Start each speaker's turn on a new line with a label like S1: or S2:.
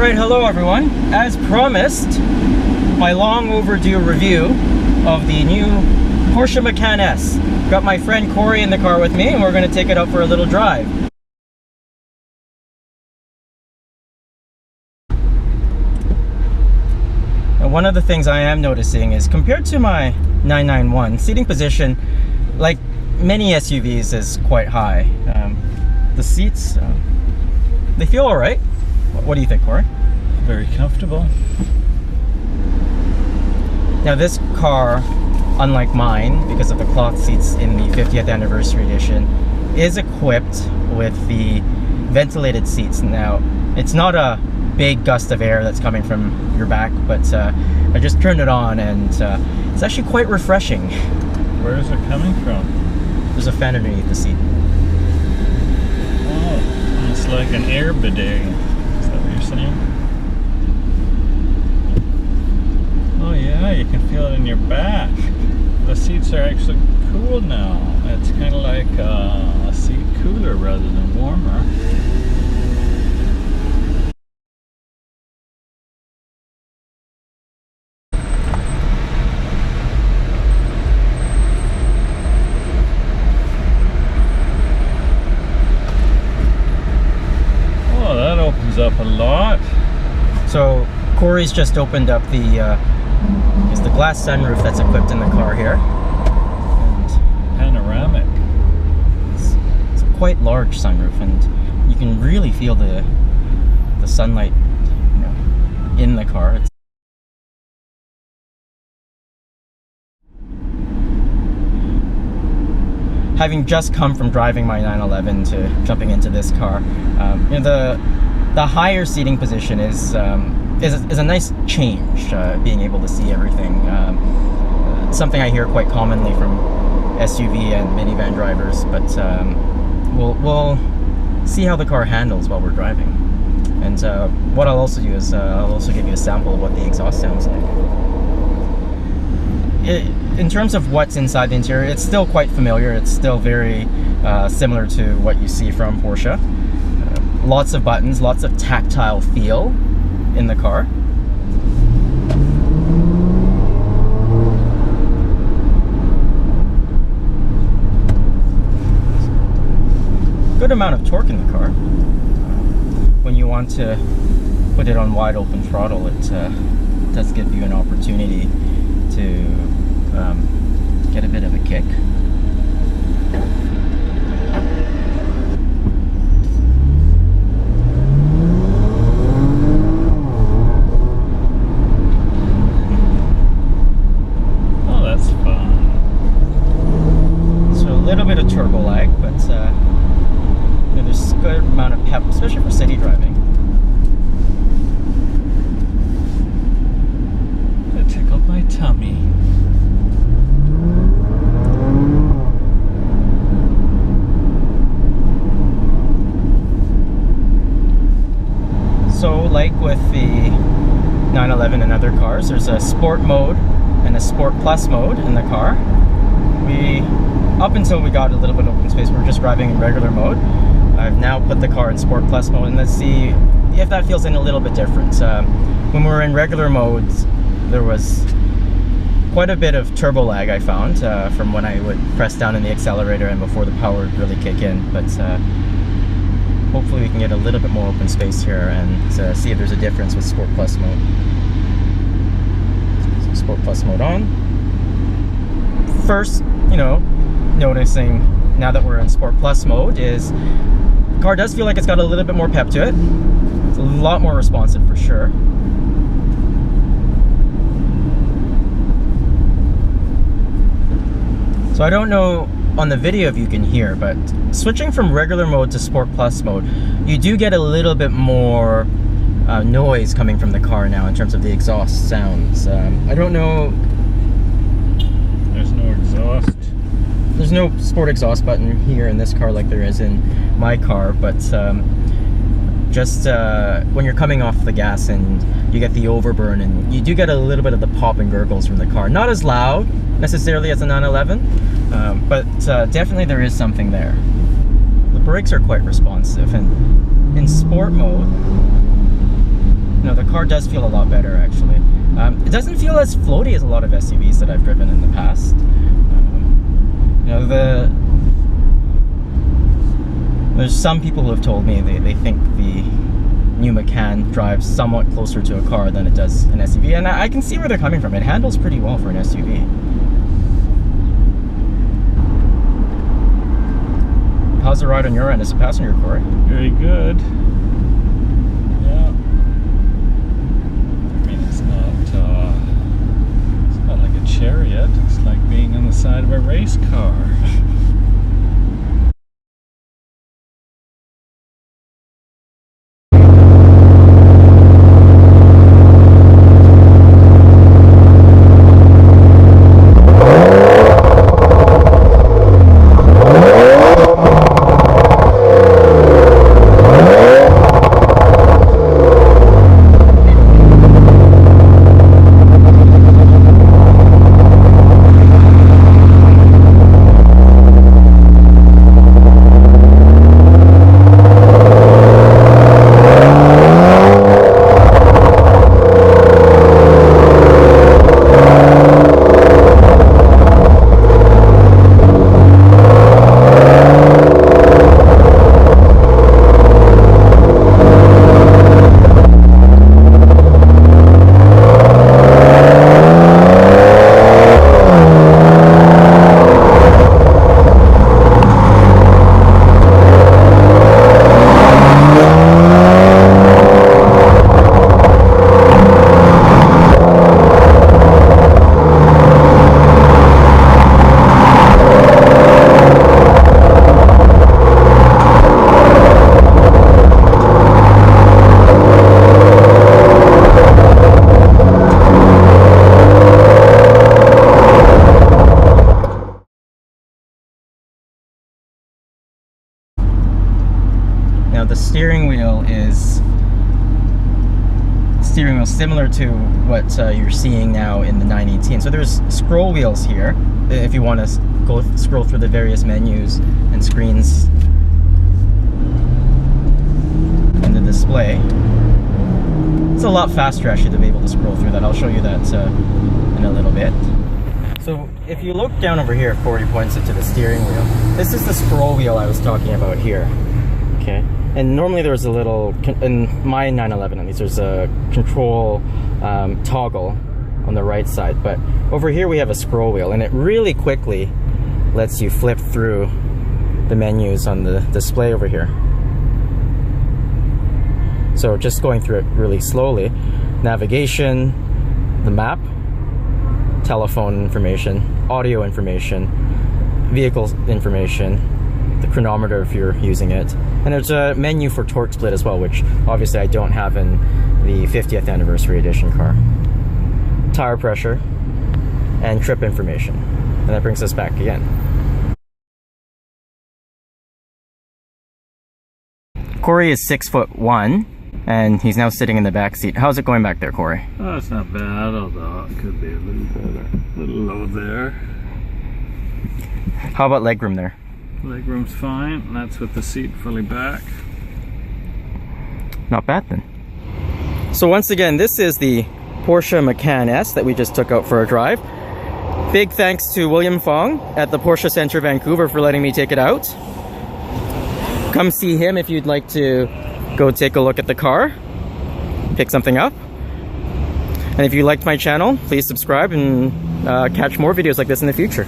S1: Alright, hello everyone. As promised, my long overdue review of the new Porsche Macan S. Got my friend Corey in the car with me and we're going to take it out for a little drive. Now, one of the things I am noticing is compared to my 991, seating position, like many SUVs, is quite high. The seats, they feel alright. What do you think, Corey?
S2: Very comfortable.
S1: Now this car, unlike mine, because of the cloth seats in the 50th anniversary edition, is equipped with the ventilated seats. Now, it's not a big gust of air that's coming from your back, but I just turned it on and it's actually quite refreshing.
S2: Where is it coming from?
S1: There's a fan underneath the seat.
S2: Oh, it's like an air bidet. Is that what you're saying? Oh yeah, you can feel it in your back. The seats are actually cool now. It's kind of like a seat cooler rather than warmer. Oh, that opens up a lot.
S1: So Corey's just opened up the glass sunroof that's equipped in the car here. And
S2: Panoramic.
S1: it's a quite large sunroof, and you can really feel the sunlight, you know, in the car. Having just come from driving my 911 to jumping into this car, you know, the higher seating position is a nice change, being able to see everything. Something I hear quite commonly from SUV and minivan drivers, but we'll see how the car handles while we're driving. And what I'll also do is I'll also give you a sample of what the exhaust sounds like. In terms of what's inside the interior, it's still quite familiar. It's still very similar to what you see from Porsche. Lots of buttons, lots of tactile feel in the car. Good amount of torque in the car. When you want to put it on wide open throttle, it does give you an opportunity to get a bit of a kick. Bit of turbo lag, but you know, there's a good amount of pep, especially for city driving.
S2: That tickled my tummy.
S1: So, like with the 911 and other cars, there's a sport mode and a sport plus mode in the car. Up until we got a little bit of open space, we were just driving in regular mode. I've now put the car in Sport Plus mode, and let's see if that feels any a little bit different. When we were in regular modes, there was quite a bit of turbo lag, I found, from when I would press down in the accelerator and before the power would really kick in. But hopefully we can get a little bit more open space here and see if there's a difference with Sport Plus mode. So Sport Plus mode on. First, you know, noticing now that we're in Sport Plus mode is the car does feel like it's got a little bit more pep to it. It's a lot more responsive for sure. So I don't know on the video if you can hear, but switching from regular mode to Sport Plus mode, you do get a little bit more noise coming from the car now in terms of the exhaust sounds. I don't know.
S2: There's no exhaust.
S1: There's no sport exhaust button here in this car like there is in my car, but just when you're coming off the gas and you get the overburn, and you do get a little bit of the pop and gurgles from the car. Not as loud necessarily as a 911, but definitely there is something there. The brakes are quite responsive, and in sport mode You know, the car does feel a lot better actually. It doesn't feel as floaty as a lot of SUVs that I've driven in the past. You know, there's some people who have told me they think the new Macan drives somewhat closer to a car than it does an SUV, and I can see where they're coming from. It handles pretty well for an SUV. How's the ride on your end as a passenger, Corey?
S2: Very good. Yeah. I mean, it's not like a chariot. It's like being on the side of a race car.
S1: Now the steering wheel is similar to what you're seeing now in the 918. So there's scroll wheels here if you want to scroll through the various menus and screens in the display. It's a lot faster actually to be able to scroll through that. I'll show you that in a little bit. So if you look down over here, Corey points it to the steering wheel. This is the scroll wheel I was talking about here. Okay. And normally there's a little, in my 911 at least, there's a control toggle on the right side. But over here we have a scroll wheel, and it really quickly lets you flip through the menus on the display over here. So just going through it really slowly. Navigation, the map, telephone information, audio information, vehicle information, the chronometer if you're using it, and there's a menu for torque split as well, which obviously I don't have in the 50th anniversary edition car. Tire pressure and trip information, and that brings us back again. Corey is 6'1", and he's now sitting in the back seat. How's it going back there, Corey?
S2: Oh, it's not bad, although it could be a little better, a little low there.
S1: How about legroom there?
S2: Legroom's fine, and that's with the seat fully back.
S1: Not bad then. So once again, this is the Porsche Macan S that we just took out for a drive. Big thanks to William Fong at the Porsche Center Vancouver for letting me take it out. Come see him if you'd like to go take a look at the car, pick something up. And if you liked my channel, please subscribe and catch more videos like this in the future.